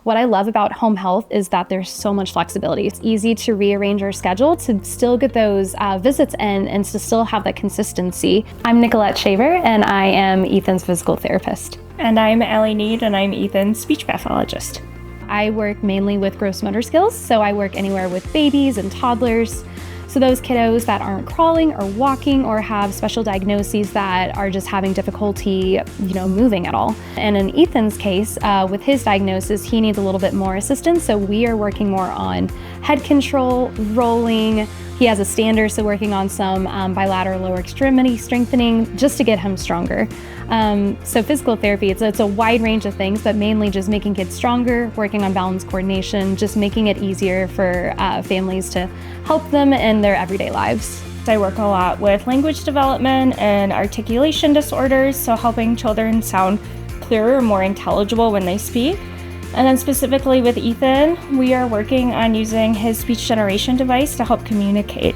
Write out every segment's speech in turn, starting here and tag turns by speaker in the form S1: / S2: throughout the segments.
S1: What I love about home health is that there's so much flexibility. It's easy to rearrange our schedule to still get those visits in and to still have that consistency. I'm Nicollette Shaver, and I am Ethan's physical therapist.
S2: And I'm Nied, and I'm Ethan's speech pathologist.
S1: I work mainly with gross motor skills, so I work anywhere with babies and toddlers. So those kiddos that aren't crawling or walking or have special diagnoses that are just having difficulty, moving at all. And in Ethan's case, with his diagnosis, he needs a little bit more assistance. So we are working more on head control, rolling. He has a stander, so working on some bilateral lower extremity strengthening just to get him stronger. So physical therapy, it's a wide range of things, but mainly just making kids stronger, working on balance coordination, just making it easier for families to help them in their everyday lives.
S2: I work a lot with language development and articulation disorders, so helping children sound clearer, more intelligible when they speak. And then specifically with Ethan, we are working on using his speech generation device to help communicate.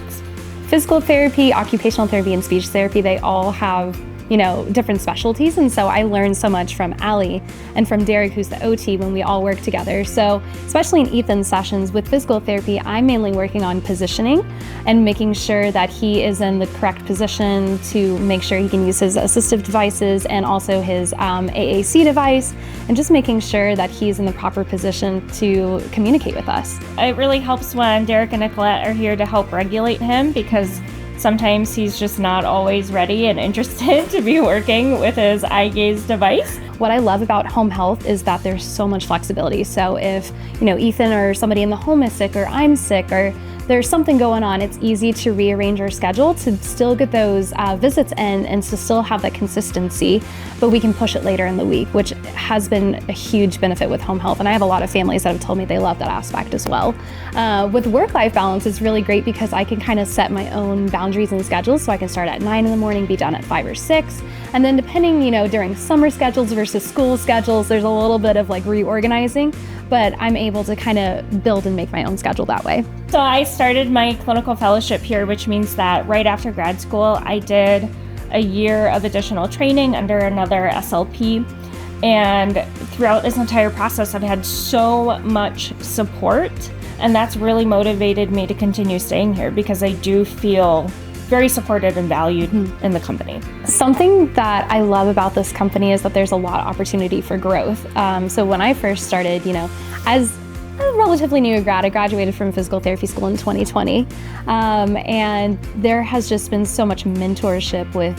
S1: Physical therapy, occupational therapy, and speech therapy, they all have different specialties. And so I learned so much from Ali and from Derek, who's the OT, when we all work together. So especially in Ethan's sessions with physical therapy, I'm mainly working on positioning and making sure that he is in the correct position to make sure he can use his assistive devices and also his AAC device, and just making sure that he's in the proper position to communicate with us.
S2: It really helps when Derek and Nicollette are here to help regulate him, because sometimes he's just not always ready and interested to be working with his eye gaze device.
S1: What I love about home health is that there's so much flexibility. So if, Ethan or somebody in the home is sick, or I'm sick, or there's something going on, it's easy to rearrange our schedule to still get those visits in and to still have that consistency, but we can push it later in the week, which has been a huge benefit with home health. And I have a lot of families that have told me they love that aspect as well. With work-life balance, it's really great because I can kind of set my own boundaries and schedules. So I can start at 9 in the morning, be done at 5 or 6. And then depending, during summer schedules versus school schedules, there's a little bit of reorganizing, but I'm able to kind of build and make my own schedule that way.
S2: So I started my clinical fellowship here, which means that right after grad school, I did a year of additional training under another SLP. And throughout this entire process, I've had so much support, and that's really motivated me to continue staying here, because I do feel very supported and valued in the company.
S1: Something that I love about this company is that there's a lot of opportunity for growth. So when I first started, as a relatively new grad, I graduated from physical therapy school in 2020. And there has just been so much mentorship with,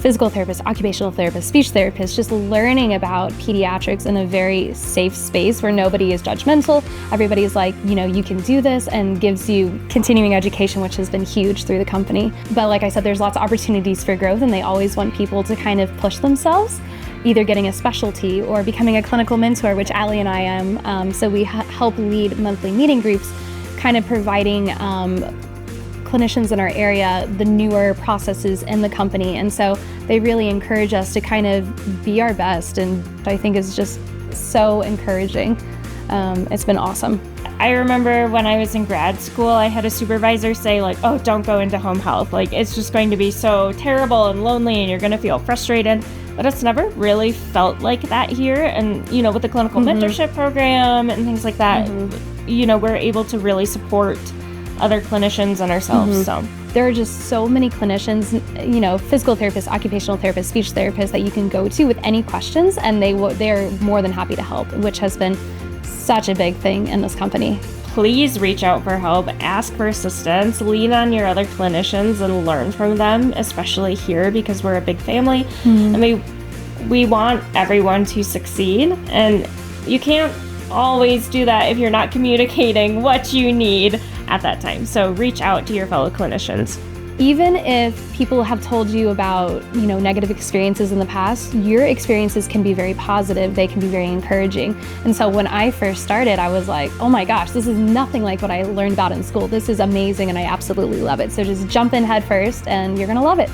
S1: physical therapists, occupational therapists, speech therapists, just learning about pediatrics in a very safe space where nobody is judgmental. Everybody's like, you can do this, and gives you continuing education, which has been huge through the company. But like I said, there's lots of opportunities for growth, and they always want people to kind of push themselves, either getting a specialty or becoming a clinical mentor, which Ali and I am. So we help lead monthly meeting groups, kind of providing clinicians in our area the newer processes in the company. And so they really encourage us to kind of be our best, and I think it's just so encouraging. It's been awesome.
S2: I remember when I was in grad school, I had a supervisor say oh, don't go into home health. It's just going to be so terrible and lonely, and you're going to feel frustrated. But it's never really felt like that here. And, with the clinical mentorship program and things like that, we're able to really support other clinicians and ourselves. So
S1: there are just so many clinicians, physical therapists, occupational therapists, speech therapists that you can go to with any questions, and they're more than happy to help, which has been such a big thing in this company.
S2: Please reach out for help, ask for assistance, lean on your other clinicians and learn from them, especially here, because we're a big family. And we want everyone to succeed, and you can't always do that if you're not communicating what you need at that time. So reach out to your fellow clinicians.
S1: Even if people have told you about, negative experiences in the past, your experiences can be very positive. They can be very encouraging. And so when I first started, I was like, oh my gosh, this is nothing like what I learned about in school. This is amazing, and I absolutely love it. So just jump in head first, and you're gonna love it.